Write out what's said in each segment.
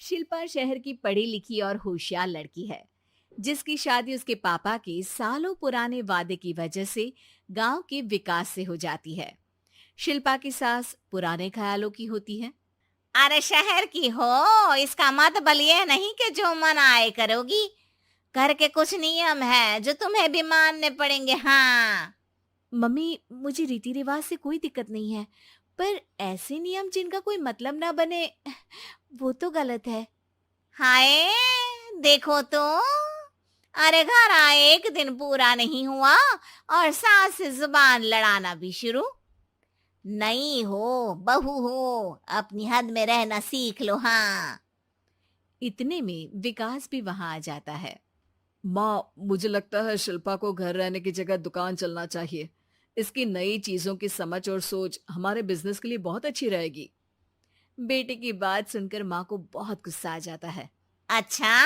शिल्पा शहर की पढ़ी लिखी और होशियार लड़की है, जिसकी शादी उसके पापा के सालों पुराने वादे की वजह से गांव के विकास से हो जाती है। शिल्पा की सास पुराने ख्यालों की होती है। अरे शहर की हो, इसका मतलब ये नहीं कि जो मन आए करोगी। घर के कुछ नियम है जो तुम्हें भी मानने पड़ेंगे। हाँ। मम्मी, मुझे रीति रिवाज से कोई दिक्कत नहीं है, पर ऐसे नियम जिनका कोई मतलब ना बने, वो तो गलत है। हाय, देखो तो। अरे घर आए एक दिन पूरा नहीं हुआ और सास से जुबान लड़ाना भी शुरू। नहीं हो, बहू हो, अपनी हद में रहना सीख लो। हाँ। इतने में विकास भी वहां आ जाता है। माँ, मुझे लगता है शिल्पा को घर रहने की जगह दुकान चलना चाहिए। इसकी नई चीजों की समझ और सोच हमारे बिजनेस के लिए बहुत अच्छी रहेगी। बेटे की बात सुनकर माँ को बहुत गुस्सा आ जाता है। अच्छा,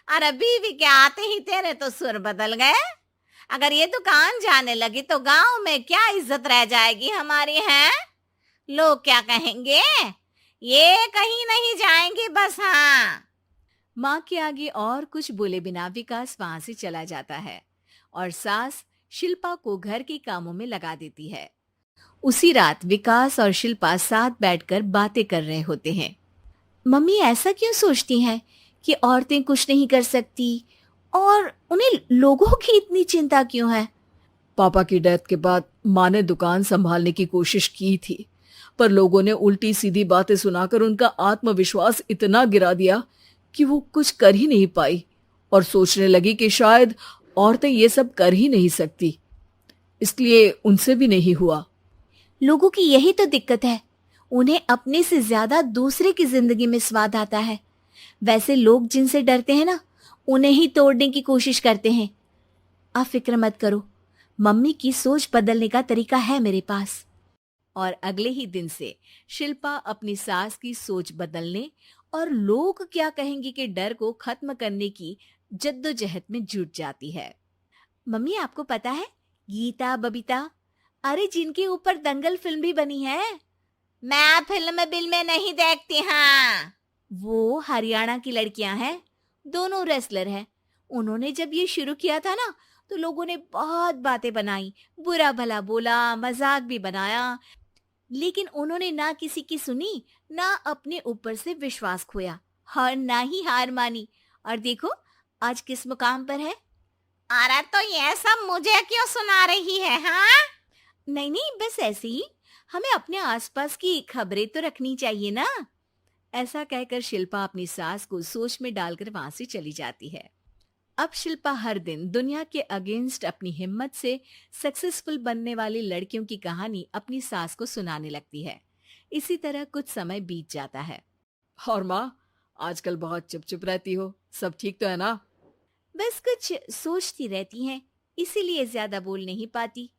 अरे बीवी के आते ही तेरे तो सुर बदल गए। अगर ये दुकान जाने लगी तो गांव में क्या इज्जत रह जाएगी हमारी है। लोग क्या कहेंगे। ये कहीं नहीं जाएंगी बस। हाँ। माँ के आगे और कुछ बोले बिना विकास वहां से चला जाता है और सास शिल्पा को घर के कामों में लगा देती है। उसी रात विकास और शिल्पा साथ बैठकर बातें कर रहे होते हैं। मम्मी ऐसा क्यों सोचती हैं कि औरतें कुछ नहीं कर सकती, और उन्हें लोगों की इतनी चिंता क्यों है? पापा की डेथ के बाद माँ ने दुकान संभालने की कोशिश की थी, पर लोगों ने उल्टी सीधी बातें सुनाकर उनका आत्मविश्वास इतना गिरा दिया कि वो कुछ कर ही नहीं पाई और सोचने लगी कि शायद औरतें ये सब कर ही नहीं सकती, इसलिए उनसे भी नहीं हुआ। लोगों की यही तो दिक्कत है, उन्हें अपने से ज्यादा दूसरे की जिंदगी में स्वाद आता है। वैसे लोग जिनसे डरते हैं ना, उन्हें ही तोड़ने की कोशिश करते हैं। आप फिक्र मत करो, मम्मी की सोच बदलने का तरीका है मेरे पास। और अगले ही दिन से शिल्पा अपनी सास की सोच बदलने और लोग क्या कहेंगे के डर को खत्म करने की जद्दोजहद में जुट जाती है। मम्मी, आपको पता है, गीता बबीता, अरे जिनके ऊपर दंगल फिल्म भी बनी है, मैं फिल्म बिल में नहीं देखती। हाँ। वो हरियाणा की लड़कियां हैं। दोनों रेसलर हैं। उन्होंने जब ये शुरू किया था ना, तो लोगों ने बहुत बातें बनाई, बुरा भला बोला, मजाक भी बनाया, लेकिन उन्होंने ना किसी की सुनी, ना अपने ऊपर से विश्वास खोया और ना ही हार मानी। और देखो आज किस मुकाम पर है। अरे तो ये सब मुझे क्यों सुना रही है। हाँ। नहीं नहीं, बस ऐसे ही, हमें अपने आसपास की खबरें तो रखनी चाहिए ना। ऐसा कहकर शिल्पा अपनी सास को सोच में डालकर वहां से चली जाती है। अब शिल्पा हर दिन दुनिया के अगेंस्ट अपनी हिम्मत से सक्सेसफुल बनने वाली लड़कियों की कहानी अपनी सास को सुनाने लगती है। इसी तरह कुछ समय बीत जाता है। और माँ, आजकल बहुत चुप चुप रहती हो, सब ठीक तो है ना? बस कुछ सोचती रहती हैं, इसीलिए ज्यादा बोल नहीं पाती।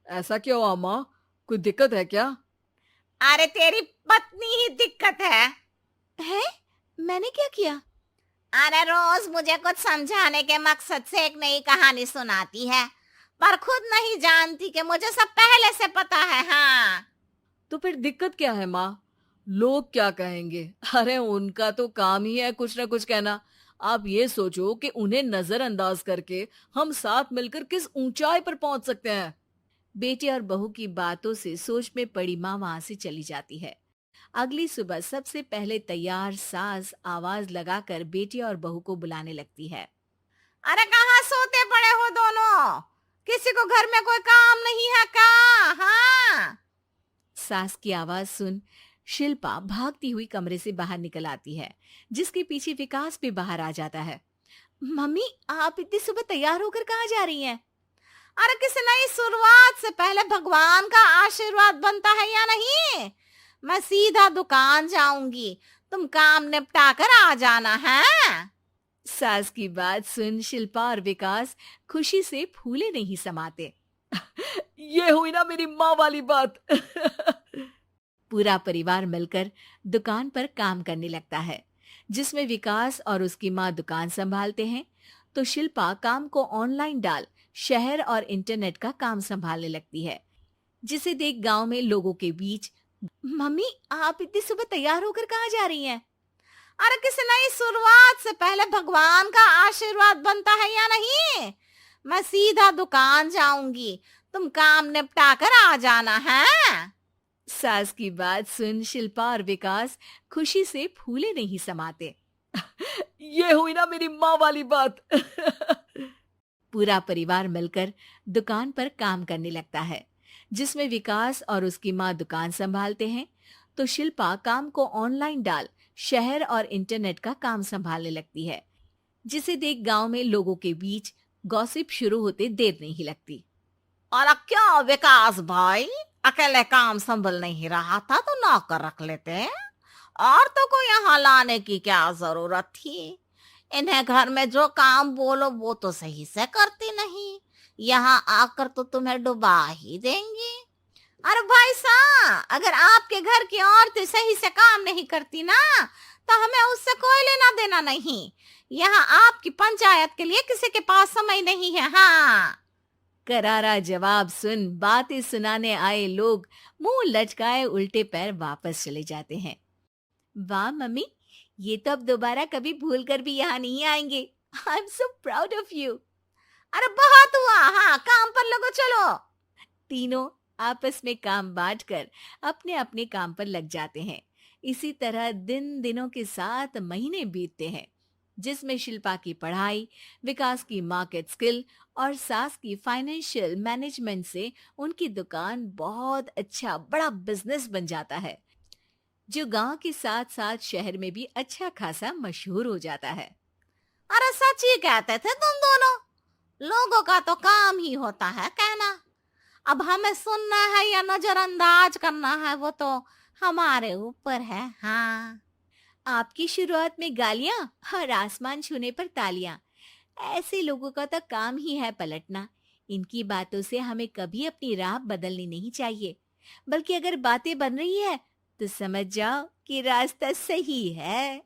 ऐसा क्यों हुआ माँ? कोई दिक्कत है क्या? अरे तेरी पत्नी ही दिक्कत है? मैंने क्या किया? अरे रोज मुझे कुछ समझाने के मकसद से एक नई कहानी सुनाती है, पर खुद नहीं जानती कि मुझे सब पहले से पता है। हाँ। तो फिर दिक्कत क्या है माँ? लोग क्या कहेंगे? अरे उनका तो काम ही है कुछ ना कुछ कहना। आप ये सोचो कि उन्हें नजरअंदाज करके हम साथ मिलकर किस ऊंचाई पर पहुंच सकते हैं। बेटे और बहू की बातों से सोच में पड़ी माँ वहां से चली जाती है। अगली सुबह सबसे पहले तैयार सास आवाज लगाकर बेटे और बहू को बुलाने लगती है। अरे कहाँ सोते पड़े हो दोनों? किसी को घर में कोई काम नहीं है का? हाँ। सास की आवाज सुन शिल्पा भागती हुई कमरे से बाहर निकल आती है, जिसके पीछे विकास भी बाहर आ जाता है। मम्मी, आप इतनी सुबह तैयार होकर कहाँ जा रही हैं? अरे किसी नई शुरुआत से पहले भगवान का आशीर्वाद बनता है या नहीं? मैं सीधा दुकान जाऊंगी, तुम काम निपटा कर आ जाना है। सास की बात सुन शिल्पा और विकास खुशी से फूले नहीं समाते। ये हुई ना मेरी माँ वाली बात। पूरा परिवार मिलकर दुकान पर काम करने लगता है, जिसमें विकास और उसकी माँ दुकान संभालते हैं, तो शिल्पा काम को ऑनलाइन डाल शहर और इंटरनेट का काम संभालने लगती है, जिसे देख गांव में लोगों के बीच, मम्मी आप इतनी सुबह तैयार होकर कहाँ जा रही हैं? अरे किसी नई शुरुआत से पहले भगवान का आशीर्वाद बनता है या नहीं? मैं सीधा दुकान जाऊंगी, तुम काम निपटा कर आ जाना है। सास की बात सुन शिल्पा और विकास खुशी से फूले नहीं समाते। ये हुई ना मेरी माँ वाली बात। पूरा परिवार मिलकर दुकान पर काम करने लगता है, जिसमें विकास और उसकी माँ दुकान संभालते हैं, तो शिल्पा काम को ऑनलाइन डाल शहर और इंटरनेट का काम संभालने लगती है, जिसे देख गांव में लोगों के बीच गॉसिप शुरू होते देर नहीं लगती। और क्या विकास भाई, अकेले काम संभल नहीं रहा था तो नौकर रख लेते, और तो को यहाँ लाने की क्या जरूरत थी? इन्हें घर में जो काम बोलो वो तो सही से करती नहीं, यहाँ आकर तो तुम्हें डुबा ही देंगी। अरे भाई साहब, अगर आपके घर की औरतें सही से काम नहीं करती ना, तो हमें उससे कोई लेना देना नहीं। यहाँ आपकी पंचायत के लिए किसी के पास समय नहीं है। हाँ, करारा जवाब सुन बातें सुनाने आए लोग मुंह लटकाए उल्टे पैर वापस चले जाते हैं। वाह मम्मी, ये तो अब दोबारा कभी भूल कर भी यहाँ नहीं आएंगे। I am so proud of you. अरे बहुत हुआ, हाँ काम पर लगो चलो। तीनों आपस में काम बांटकर अपने अपने काम पर लग जाते हैं। इसी तरह दिनों के साथ महीने बीतते हैं, जिसमें शिल्पा की पढ़ाई, विकास की मार्केट स्किल और सास की फाइनेंशियल मैनेजमेंट से उनकी दुकान बहुत अच्छा बड़ा बिजनेस बन जाता है, जो गांव के साथ साथ शहर में भी अच्छा खासा मशहूर हो जाता है। अरे सच ही कहते थे तुम दोनों, लोगों का तो काम ही होता है कहना। अब हमें सुनना है या नजरअंदाज करना है वो तो हमारे ऊपर है। हाँ, आपकी शुरुआत में गालियां और आसमान छूने पर तालियां, ऐसे लोगों का तो काम ही है पलटना। इनकी बातों से हमें कभी अपनी राह बदलनी नहीं चाहिए, बल्कि अगर बातें बन रही है तो समझ जाओ कि रास्ता सही है।